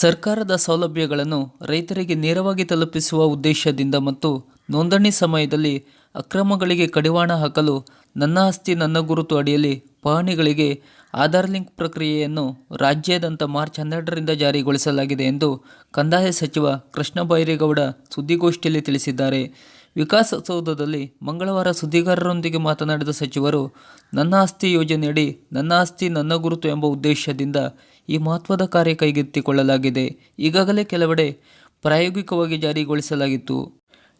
ಸರ್ಕಾರದ ಸೌಲಭ್ಯಗಳನ್ನು ರೈತರಿಗೆ ನೇರವಾಗಿ ತಲುಪಿಸುವ ಉದ್ದೇಶದಿಂದ ಮತ್ತು ನೋಂದಣಿ ಸಮಯದಲ್ಲಿ ಅಕ್ರಮಗಳಿಗೆ ಕಡಿವಾಣ ಹಾಕಲು ನನ್ನ ಆಸ್ತಿ ನನ್ನ ಗುರುತು ಅಡಿಯಲ್ಲಿ ಪಹಣಿಗಳಿಗೆ ಆಧಾರ್ ಲಿಂಕ್ ಪ್ರಕ್ರಿಯೆಯನ್ನು ರಾಜ್ಯಾದ್ಯಂತ ಮಾರ್ಚ್ 12ರಿಂದ ಜಾರಿಗೊಳಿಸಲಾಗಿದೆ ಎಂದು ಕಂದಾಯ ಸಚಿವ ಕೃಷ್ಣ ಬೈರೇಗೌಡ ಸುದ್ದಿಗೋಷ್ಠಿಯಲ್ಲಿ ತಿಳಿಸಿದ್ದಾರೆ. ವಿಕಾಸಸೌಧದಲ್ಲಿ ಮಂಗಳವಾರ ಸುದ್ದಿಗಾರರೊಂದಿಗೆ ಮಾತನಾಡಿದ ಸಚಿವರು, ನನ್ನ ಆಸ್ತಿ ಯೋಜನೆಯಡಿ ನನ್ನ ಆಸ್ತಿ ನನ್ನ ಗುರುತು ಎಂಬ ಉದ್ದೇಶದಿಂದ ಈ ಮಹತ್ವದ ಕಾರ್ಯ ಕೈಗೆತ್ತಿಕೊಳ್ಳಲಾಗಿದೆ. ಈಗಾಗಲೇ ಕೆಲವೆಡೆ ಪ್ರಾಯೋಗಿಕವಾಗಿ ಜಾರಿಗೊಳಿಸಲಾಗಿತ್ತು.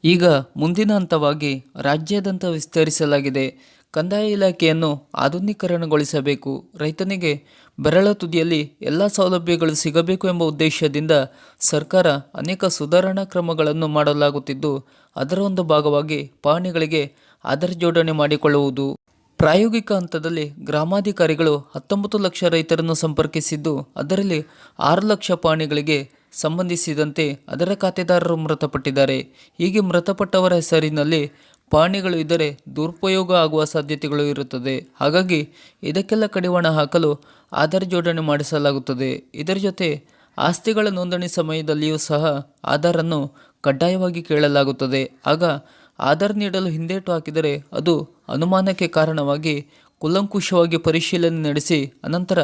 ಈಗ ಮುಂದಿನ ಹಂತವಾಗಿ ರಾಜ್ಯಾದ್ಯಂತ ವಿಸ್ತರಿಸಲಾಗಿದೆ. ಕಂದಾಯ ಇಲಾಖೆಯನ್ನು ಆಧುನೀಕರಣಗೊಳಿಸಬೇಕು, ರೈತನಿಗೆ ಬೆರಳ ತುದಿಯಲ್ಲಿ ಎಲ್ಲ ಸೌಲಭ್ಯಗಳು ಸಿಗಬೇಕು ಎಂಬ ಉದ್ದೇಶದಿಂದ ಸರ್ಕಾರ ಅನೇಕ ಸುಧಾರಣಾ ಕ್ರಮಗಳನ್ನು ಮಾಡಲಾಗುತ್ತಿದ್ದು, ಅದರ ಒಂದು ಭಾಗವಾಗಿ ಪಹಣಿಗಳಿಗೆ ಆಧಾರ್ ಜೋಡಣೆ ಮಾಡಿಕೊಳ್ಳುವುದು. ಪ್ರಾಯೋಗಿಕ ಹಂತದಲ್ಲಿ ಗ್ರಾಮಾಧಿಕಾರಿಗಳು 19 ಲಕ್ಷ ರೈತರನ್ನು ಸಂಪರ್ಕಿಸಿದ್ದು, ಅದರಲ್ಲಿ 6 ಲಕ್ಷ ಪಹಣಿಗಳಿಗೆ ಸಂಬಂಧಿಸಿದಂತೆ ಅದರ ಖಾತೆದಾರರು ಮೃತಪಟ್ಟಿದ್ದಾರೆ. ಹೀಗೆ ಮೃತಪಟ್ಟವರ ಹೆಸರಿನಲ್ಲಿ ಪಹಣಿಗಳು ಇದ್ದರೆ ದುರುಪಯೋಗ ಆಗುವ ಸಾಧ್ಯತೆಗಳು ಇರುತ್ತದೆ. ಹಾಗಾಗಿ ಇದಕ್ಕೆಲ್ಲ ಕಡಿವಾಣ ಹಾಕಲು ಆಧಾರ್ ಜೋಡಣೆ ಮಾಡಿಸಲಾಗುತ್ತದೆ. ಇದರ ಜೊತೆ ಆಸ್ತಿಗಳ ನೋಂದಣಿ ಸಮಯದಲ್ಲಿಯೂ ಸಹ ಆಧಾರನ್ನು ಕಡ್ಡಾಯವಾಗಿ ಕೇಳಲಾಗುತ್ತದೆ. ಆಗ ಆಧಾರ್ ನೀಡಲು ಹಿಂದೇಟು ಹಾಕಿದರೆ ಅದು ಅನುಮಾನಕ್ಕೆ ಕಾರಣವಾಗಿ ಕೂಲಂಕುಷವಾಗಿ ಪರಿಶೀಲನೆ ನಡೆಸಿ ಅನಂತರ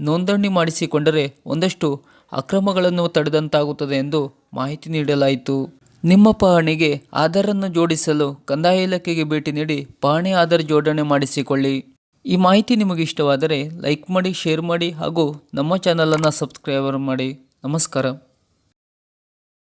ನೋಂದಣಿ ಮಾಡಿಸಿಕೊಂಡರೆ ಒಂದಷ್ಟು ಅಕ್ರಮಗಳನ್ನು ತಡೆದಂತಾಗುತ್ತದೆ ಎಂದು ಮಾಹಿತಿ ನೀಡಲಾಯಿತು. ನಿಮ್ಮ ಪಹಣಿಗೆ ಆಧಾರನ್ನು ಜೋಡಿಸಲು ಕಂದಾಯ ಇಲಾಖೆಗೆ ಭೇಟಿ ನೀಡಿ ಪಹಣಿ ಆಧಾರ್ ಜೋಡಣೆ ಮಾಡಿಸಿಕೊಳ್ಳಿ. ಈ ಮಾಹಿತಿ ನಿಮಗೆ ಇಷ್ಟವಾದರೆ ಲೈಕ್ ಮಾಡಿ, ಶೇರ್ ಮಾಡಿ ಹಾಗೂ ನಮ್ಮ ಚಾನಲನ್ನು ಸಬ್ಸ್ಕ್ರೈಬ್ ಮಾಡಿ. ನಮಸ್ಕಾರ.